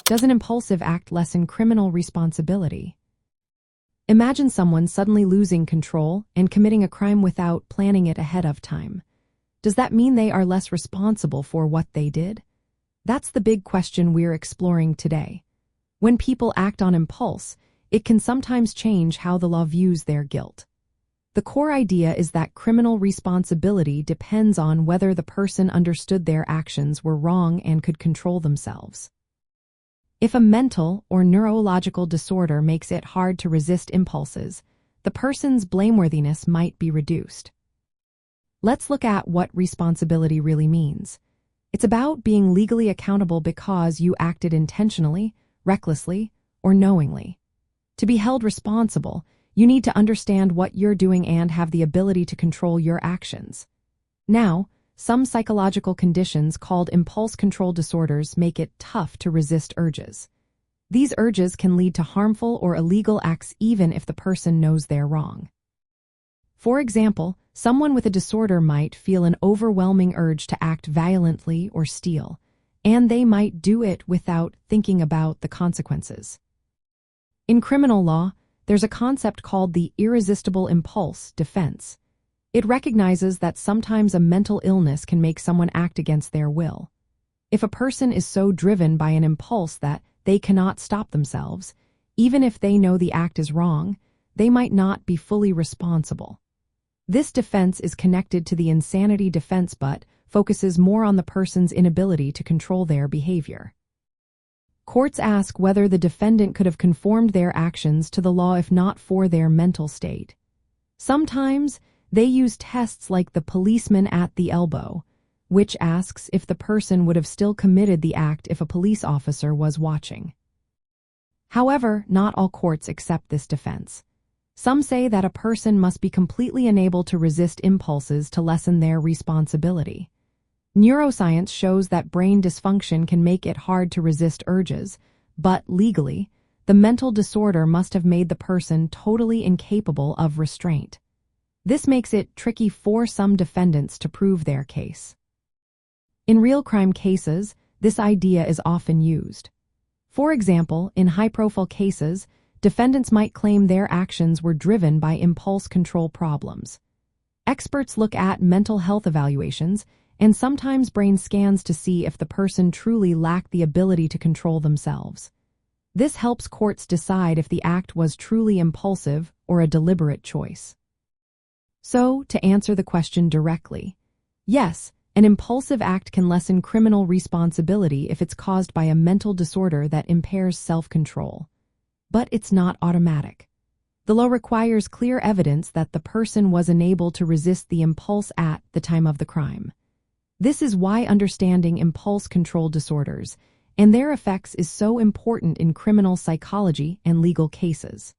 Does an impulsive act lessen criminal responsibility? Imagine someone suddenly losing control and committing a crime without planning it ahead of time. Does that mean they are less responsible for what they did? That's the big question we're exploring today. When people act on impulse, it can sometimes change how the law views their guilt. The core idea is that criminal responsibility depends on whether the person understood their actions were wrong and could control themselves. If a mental or neurological disorder makes it hard to resist impulses, the person's blameworthiness might be reduced. Let's look at what responsibility really means. It's about being legally accountable because you acted intentionally, recklessly, or knowingly. To be held responsible, you need to understand what you're doing and have the ability to control your actions. Now, some psychological conditions called impulse control disorders make it tough to resist urges. These urges can lead to harmful or illegal acts even if the person knows they're wrong. For example, someone with a disorder might feel an overwhelming urge to act violently or steal, and they might do it without thinking about the consequences. In criminal law, there's a concept called the irresistible impulse defense. It recognizes that sometimes a mental illness can make someone act against their will. If a person is so driven by an impulse that they cannot stop themselves, even if they know the act is wrong, they might not be fully responsible. This defense is connected to the insanity defense but focuses more on the person's inability to control their behavior. Courts ask whether the defendant could have conformed their actions to the law if not for their mental state. Sometimes, they use tests like the policeman at the elbow, which asks if the person would have still committed the act if a police officer was watching. However, not all courts accept this defense. Some say that a person must be completely unable to resist impulses to lessen their responsibility. Neuroscience shows that brain dysfunction can make it hard to resist urges, but legally, the mental disorder must have made the person totally incapable of restraint. This makes it tricky for some defendants to prove their case. In real crime cases, this idea is often used. For example, in high-profile cases, defendants might claim their actions were driven by impulse control problems. Experts look at mental health evaluations and sometimes brain scans to see if the person truly lacked the ability to control themselves. This helps courts decide if the act was truly impulsive or a deliberate choice. So, to answer the question directly, yes, an impulsive act can lessen criminal responsibility if it's caused by a mental disorder that impairs self-control. But it's not automatic. The law requires clear evidence that the person was unable to resist the impulse at the time of the crime. This is why understanding impulse control disorders and their effects is so important in criminal psychology and legal cases.